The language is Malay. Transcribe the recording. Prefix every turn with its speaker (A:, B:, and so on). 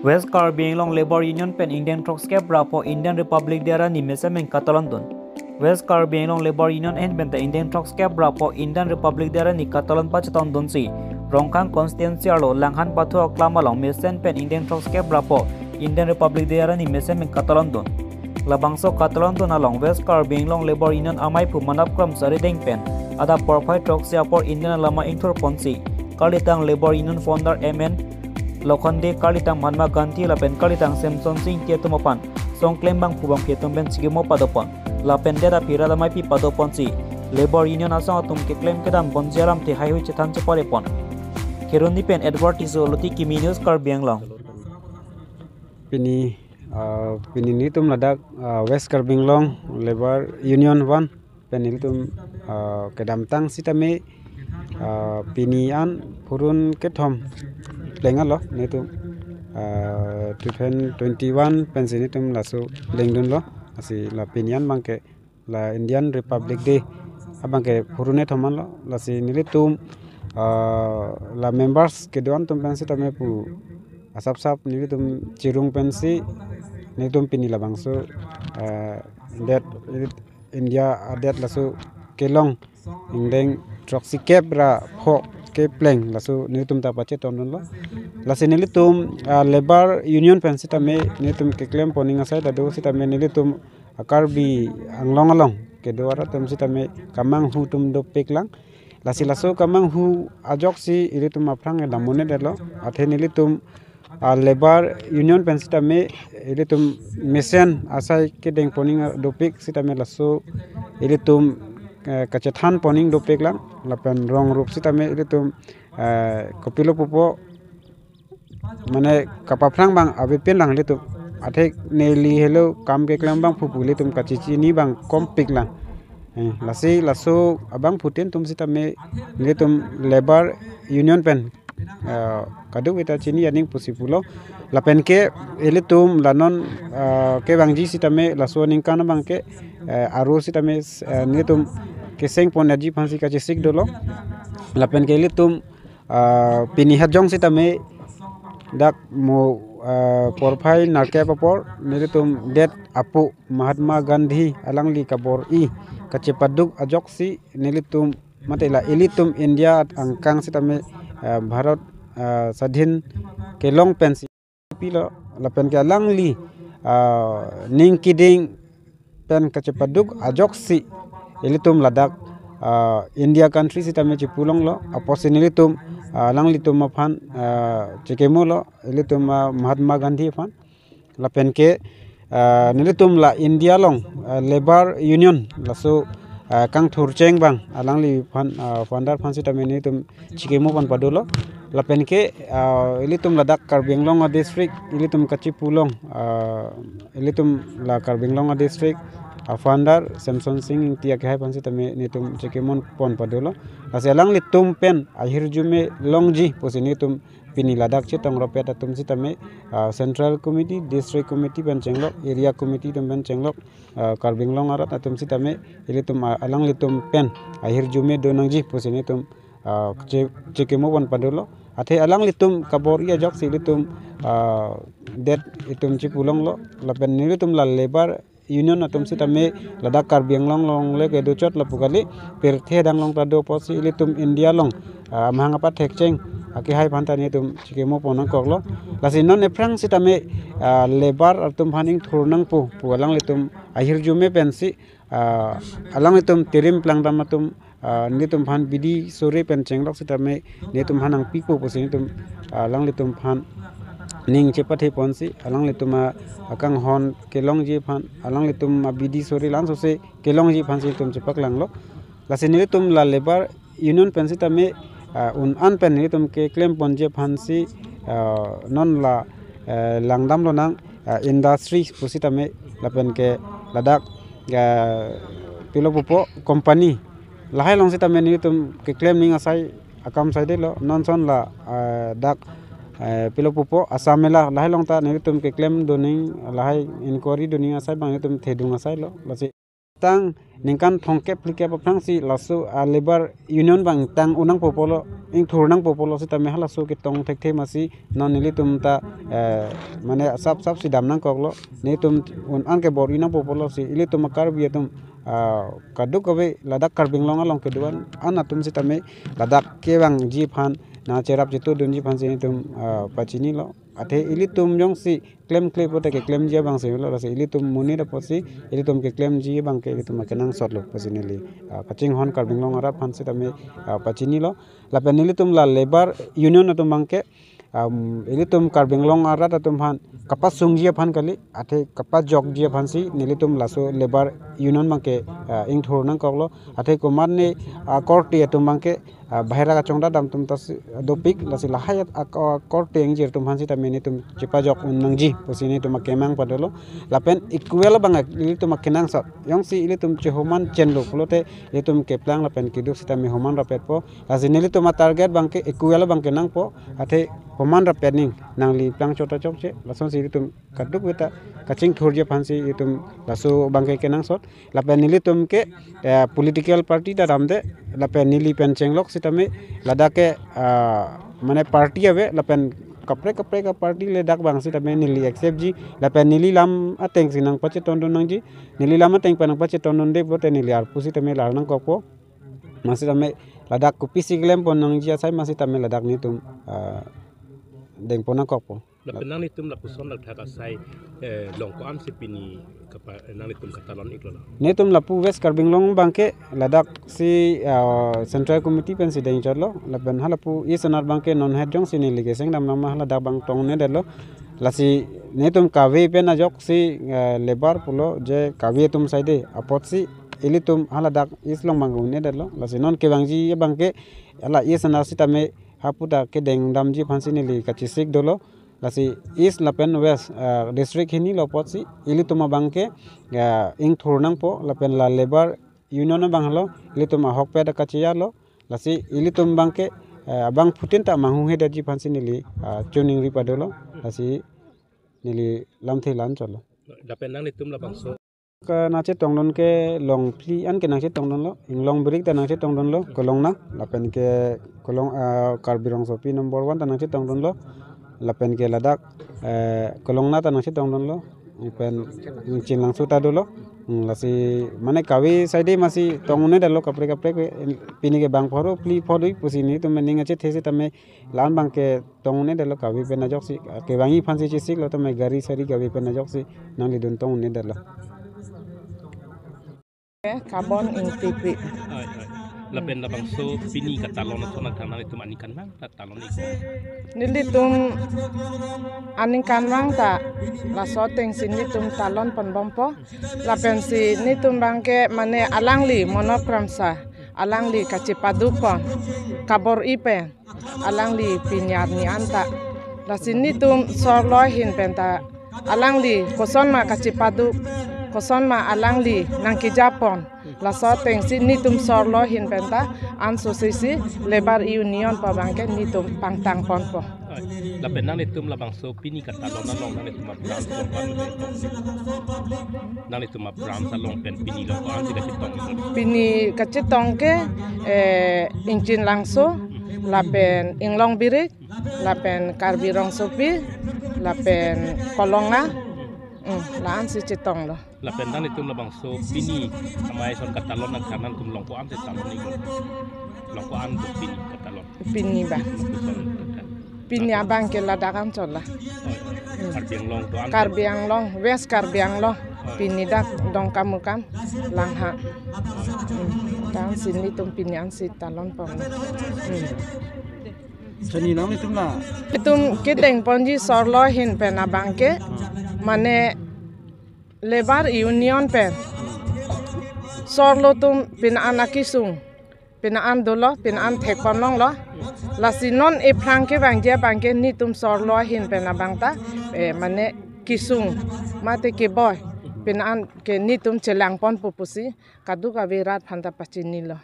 A: West Caribbean long Labor Union pen Indian Troxcap rapo Indian Republic dera ni mesemeng Catalan. West Caribbean long Labor Union and benta Indian Troxcap rapo Indian Republic dera ni Catalan paceton donsi. Rongkang konstituensi alo langhan patu oklama long mesen pen Indian Troxcap rapo Indian Republic dera ni mesemeng Catalan. Labangso Catalan along West Caribbean long Labor Union amai pu manap kram sari deng pen. Ada profile Troxia por Indian lama intur ponsi. Kalitang Labor Union founder MN Lokhande Kalitang Mahatma Gandhi lapen Kalitang Samson Singh Kietumopan Song Klembang Pubang Kietumben Sigimo Padopon lapen dera pira lamai pi padopon si Labor Union asang atum ke claim kedam bonjaram te highway chetan cheparepon Kerundi pen Edward Tizoloti Kimi News Caribbean long
B: Pini ni tum ladak West Caribbean long Labor Union 1 penil tum kedam tang sitame pini an purun kethom lenga lo netu 2021 pensini tum lasu lengdun lo asi la pinian bangke la Indian Republic Day abangke purune thoman lo lasi nilitum la members kedon tum pensi tame pu asap sap nilitum cirung pensi nilitum pini la bangso that India adet lasu kelong indeng troxy kebra pho ke pleng lasu nitum ta pache tonun lo lasi nilitum labor union pensi tame nitum ke claim poning asai tadu sitame nilitum akarbi anglong along ke doara tum sitame kamang hu tum do peklang lasi lasu kamang hu ajok si ilitum aprang e damone delo athe nilitum labor union pensi tame ilitum mesen asai ke deng poning do pek sitame lasu ilitum kacethan poning do peklang lapen rong rup sitame ilitum kopilo pupo mane kapaphrang bang abepen lang litum athek neli hello kam ke klang bang pupu litum kacici ni bang kom peklang lasi lasu abang putin tum sitame litum labor union pen kadu kita cini yaning pusipulo lapen ke ilitum lanon ke bangji sitame lasu ning kana bang ke aru sitame nitum keseng ponaji phansi ka chisik dolo lapen ke ilitum pini hajong sitame dak mo porphai narke papor nilitum det apu Mahatma Gandhi alangli kabor I kacepaduk ajoksi nilitum matela ilitum India angkang sitame Bharat sadhin kelong pensi pilo lapen ke alangli ning kiding pen kacepaduk ajoksi ilitum ladak India country sitame cipulong lo aposinilitum lang litum aphan cikemo lo ilitum Mahatma Gandhi aphan lapen ke nilitum la India long labor union lasu kang thurcheng bang alangli phan founder phan sitame nilitum cikemo pan padulo lapen ke ilitum ladak Caribbean long district ilitum kacipulong ilitum la Caribbean long district founder Samson Singh tia ke hai pansi tame nitum chekemon pon padulo aselang litum pen ahir jume longji posini tum pini ladak che tong ropeta tum sitame central committee district committee ben chenglok area committee tum ben chenglok Caribbean long arat tum sitame ilitum alang litum pen ahir jume donangji posini tum chekemo pon padulo athe alang litum kabor ia jok silitum det itum chipulong lo lapen nilitum la labor union atum sitame ladak Caribbean long le ke duchot la pukali per the dang long tado posi ilitum India long mahanga pa thekcheng aki hai phantani tum chikemo ponang koklo lasinon eprang sitame labor atum phaning thurnang pu alang litum ahir jume pensi alang litum tirim plang damatum nitum phan bidi sore pen chenglok sitame nitum hanang pipo posi nitum alang litum phan ning chepathe ponsi alang lituma akang hon kelong ji phan alang litum bidi sori lan sose kelong ji phan si tum chepak langlo lasini litum la labor union pensi tame un an pen litum ke claim ponje phan si non la langdam lo nang industry posi tame lapen ke ladak pilopopo company lahai long si tame litum ke claim ning asai akam sai de lo non son la dak pilopopo asamela lahai longta nilitum ke claim doning lahai inquiry doning asai bang nitum thedung asai lo lasi tang ningkan thongke plike paprang si lasu labor union bang tang unang popolo ing thurnang popolo si tame halasu ke tong thek the masi non nili tum ta mane sap si damnang koklo ne tum un an ke bor inang popolo si ili tum kar bi tum kadu kobe ladak karbing longa long keduan an atum si tame ladak ke bang ji phan na cherap jitu dun ji phan si tum pachini lo ate ili tum jong si claim pote ke claim jia bang se lo rasa ili tum muni da posi ili tum ke claim ji bang ke ili tum kenang sot lo posini li kaching hon karbing long ara phan se tame pachini lo la pen ili tum la labor union tum bang ke ili tum karbing long ara ta tum phan kapas sung jia phan kali ate kapas jok jia phan si nili tum laso labor union bang ke ing thor nang koklo ate ko man ne court ti tum bang ke bahira ka chongda dam tum tas dopik lasi lahayat court teng jir tum hansi tamini tum chipa jok unang ji posini tum kemang padolo lapen equal bang ili tum kenang sot yong si ili tum chehoman chenlo plote ili tum keplang lapen kiduk sitami homan rapet po lasi nili tum target bang ke equal bang kenang po ate homan rapet ning nang li plang chota chok che lason si ili tum kaduk weta kaching thor je phansi ili tum laso bang ke kenang sot lapen nili tum ke political party da damde lapen nili pen chenglok sitame ladake mane party ave lapen kapre ka party le dak bang sitame nili accept ji lapen nili lam ateng sinang pache tondon nang ji nili lam ateng panang pache tondon de bote nili ar pusi tame lar nang kokpo masitame ladak ku pisiglem pon nang ji asai masitame ladak ni tum deng pona kokpo
C: lapen nang ni tum la puson la thaka sai longko am sipini kapa nang ni tum katalon iklo
B: netum lapu west karbing long bangke ladak si central committee pen sideng chalo lapen halapu isanar bangke non head jong sini ligeseng dam nama hala bang tong ne delo lasi netum kawe pen ajok si lebar pulo je kawe tum saide apot si ilitum hala dak islong bang ne delo lasi non ke bangji bangke ala isanar sitame haputa ke deng damji phansini li kachisik dolo lasi east lapen west district hini lopot si ili tuma bangke ing thurnang po lapen la labor union bang halo ili tuma hokpe da kachiya lo lasi ili tum bangke bang putin ta mangu he daji phansi nili tuning ri padolo lasi nili lamthi lan cholo
C: lapen nang ni tum la bangso
B: ka nache tongdon ke long pli an ke nache tongdon lo ing long brik ta nache tongdon lo kolong na lapen ke kolong karbirong sopi number 1 ta nache tongdon lo lapen ke ladak kolong na tanang si tongdon lo pen chinlang suta dolo lasi mane kawi saide masi tongune dalo kapre pini ke bang phoro pli phodoi pusini to mening ache thesi tame lan bang ke tongune dalo kawi pen ajok si ke bangi phansi chi sik lo tame gari sari kawi pen ajok si nang lidun tongune dalo
D: carbon integrity
C: lapen la bangso pini katalon na sonang nang ni tum anikan nang talon ik
D: nili tum anikan wang ta la so teng sin ni tum talon pon bompo la pen si ni tum bangke mane alangli monokramsa alangli kacipadu pon kabor ipe alangli pinyar ni anta la sin ni tum sorloy hin penta alangli koson ma kacipadu koson ma alangli nang kijapon la so teng si ni tum sorlo hin penta an so si lebar union pa bangke ni tum pangtang pon po
C: lapen nang ni tum la bangso pini katalon na long nang ni tum brown long pan nang ni tum brown sa long pen pini long ko am ti kachitong
D: pini kachitong ke injin langso lapen inglong birik lapen karbirong sopi lapen kolonga laan si citong lo
C: lapen nang ni tum la bangso pini amai son katalon na kanan tum long ko am ti talon ik long ko am do pini katalon
D: pini ba pini abang ke ladakan chola karbiang long west karbiang long pini dak dong kamu kam langha dan sini tum pini an si talon pong
B: seni nang ni tum la
D: tum kiteng ponji sorlo hin pena bangke mane lebar union pen sorlo tum pin anakisung pin an dolo pin an thekon long lo lasinon e prangke bangke ni tum sorlo hin pena bangta mane kisung mate ke boy pin an ke ni tum chelang pon pupusi kadu ka virat phanta pachini lo